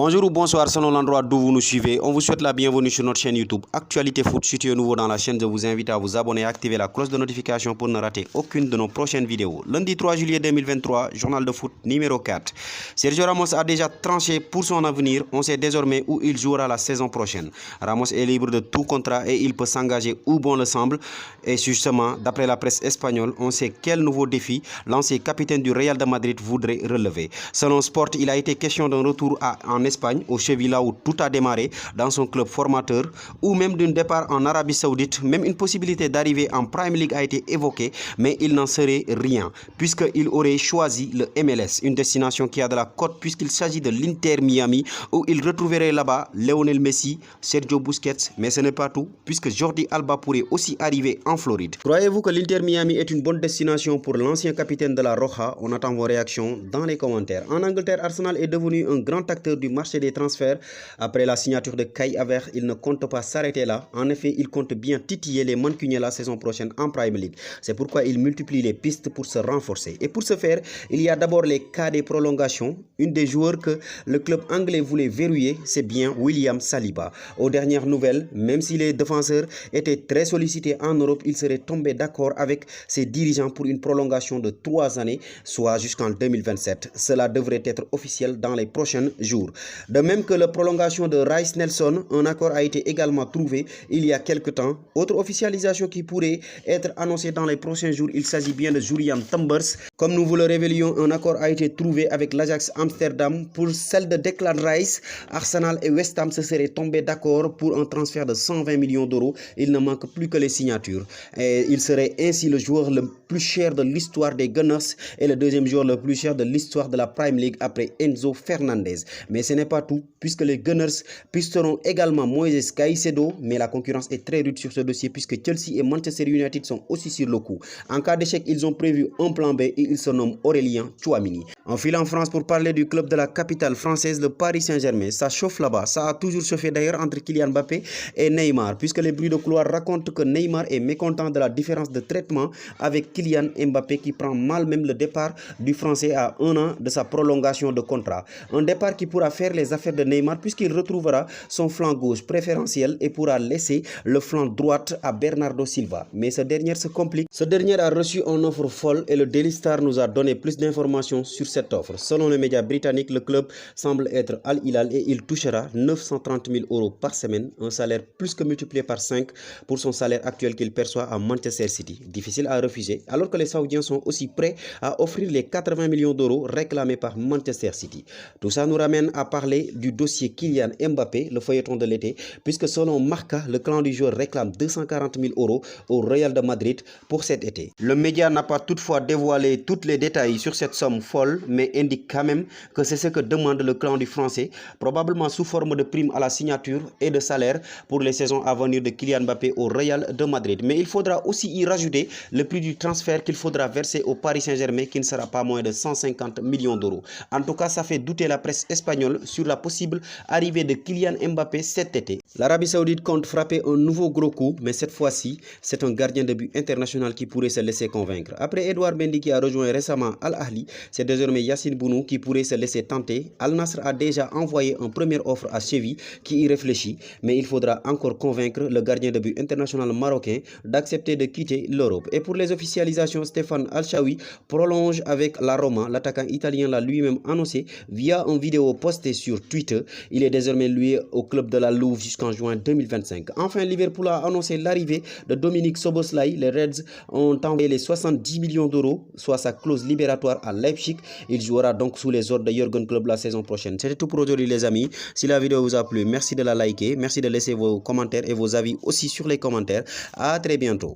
Bonjour ou bonsoir selon l'endroit d'où vous nous suivez. On vous souhaite la bienvenue sur notre chaîne YouTube Actualité Foot. Si tu es nouveau dans la chaîne, je vous invite à vous abonner et activer la cloche de notification pour ne rater aucune de nos prochaines vidéos. Lundi 3 juillet 2023, journal de foot numéro 4. Sergio Ramos a déjà tranché pour son avenir. On sait désormais où il jouera la saison prochaine. Ramos est libre de tout contrat et il peut s'engager où bon le semble. Et justement, d'après la presse espagnole, on sait quel nouveau défi l'ancien capitaine du Real de Madrid voudrait relever. Selon Sport, il a été question d'un retour en Espagne, au Sevilla où tout a démarré, dans son club formateur, ou même d'un départ en Arabie Saoudite. Même une possibilité d'arriver en Premier League a été évoquée, mais il n'en serait rien, puisqu'il aurait choisi le MLS, une destination qui a de la cote, puisqu'il s'agit de l'Inter Miami, où il retrouverait là-bas Lionel Messi, Sergio Busquets, mais ce n'est pas tout, puisque Jordi Alba pourrait aussi arriver en Floride. Croyez-vous que l'Inter Miami est une bonne destination pour l'ancien capitaine de la Roja? On attend vos réactions dans les commentaires. En Angleterre, Arsenal est devenu un grand acteur du marché des transferts. Après la signature de Kai Havertz, il ne compte pas s'arrêter là. En effet, il compte bien titiller les Mancuniens la saison prochaine en Premier League. C'est pourquoi il multiplie les pistes pour se renforcer. Et pour ce faire, il y a d'abord les cas des prolongations. Une des joueurs que le club anglais voulait verrouiller, c'est bien William Saliba. Aux dernières nouvelles, même si les défenseurs étaient très sollicités en Europe, il serait tombé d'accord avec ses dirigeants pour une prolongation de 3 années, soit jusqu'en 2027. Cela devrait être officiel dans les prochains jours. De même que la prolongation de Reiss Nelson, un accord a été également trouvé il y a quelques temps. Autre officialisation qui pourrait être annoncée dans les prochains jours, il s'agit bien de Julian Timbers. Comme nous vous le révélions, un accord a été trouvé avec l'Ajax Amsterdam pour celle de Declan Rice. Arsenal et West Ham se seraient tombés d'accord pour un transfert de 120 millions d'euros. Il ne manque plus que les signatures. Et il serait ainsi le joueur le plus cher de l'histoire des Gunners et le deuxième joueur le plus cher de l'histoire de la Premier League après Enzo Fernandez. Mais ce n'est pas tout, puisque les Gunners pisteront également Moïse Caicedo, mais la concurrence est très rude sur ce dossier puisque Chelsea et Manchester United sont aussi sur le coup. En cas d'échec, ils ont prévu un plan B et il se nomme Aurélien Tchouameni. On file en France pour parler du club de la capitale française, le Paris Saint-Germain. Ça chauffe là-bas, ça a toujours chauffé d'ailleurs entre Kylian Mbappé et Neymar, puisque les bruits de couloir racontent que Neymar est mécontent de la différence de traitement avec Kylian Mbappé qui prend mal même le départ du Français à 1 an de sa prolongation de contrat. Un départ qui pourra faire les affaires de Neymar puisqu'il retrouvera son flanc gauche préférentiel et pourra laisser le flanc droite à Bernardo Silva. Mais ce dernier se complique. Ce dernier a reçu une offre folle et le Daily Star nous a donné plus d'informations sur cette offre. Selon les médias britanniques, le club semble être Al Hilal et il touchera 930 000 euros par semaine, un salaire plus que multiplié par 5 pour son salaire actuel qu'il perçoit à Manchester City. Difficile à refuser, alors que les Saoudiens sont aussi prêts à offrir les 80 millions d'euros réclamés par Manchester City. Tout ça nous ramène à parler du dossier Kylian Mbappé, le feuilleton de l'été, puisque selon Marca, le clan du joueur réclame 240 000 euros au Real de Madrid pour cet été. Le média n'a pas toutefois dévoilé tous les détails sur cette somme folle, mais indique quand même que c'est ce que demande le clan du Français, probablement sous forme de prime à la signature et de salaire pour les saisons à venir de Kylian Mbappé au Real de Madrid. Mais il faudra aussi y rajouter le prix du transfert qu'il faudra verser au Paris Saint-Germain, qui ne sera pas moins de 150 millions d'euros. En tout cas, ça fait douter la presse espagnole sur la possible arrivée de Kylian Mbappé cet été. L'Arabie Saoudite compte frapper un nouveau gros coup, mais cette fois-ci, c'est un gardien de but international qui pourrait se laisser convaincre. Après Edouard Mendy qui a rejoint récemment Al Ahly, c'est désormais Yassine Bounou qui pourrait se laisser tenter. Al Nassr a déjà envoyé une première offre à Séville qui y réfléchit, mais il faudra encore convaincre le gardien de but international marocain d'accepter de quitter l'Europe. Et pour les officialisations, Stéphane Al-Shawi prolonge avec la Roma. L'attaquant italien l'a lui-même annoncé via une vidéo postée sur Twitter. Il est désormais lié au club de la Louve jusqu'en juin 2025. Enfin, Liverpool a annoncé l'arrivée de Dominique Szoboszlai. Les Reds ont envoyé les 70 millions d'euros, soit sa clause libératoire à Leipzig. Il jouera donc sous les ordres de Jürgen Klopp la saison prochaine. C'était tout pour aujourd'hui les amis. Si la vidéo vous a plu, merci de la liker, merci de laisser vos commentaires et vos avis aussi sur les commentaires. À très bientôt.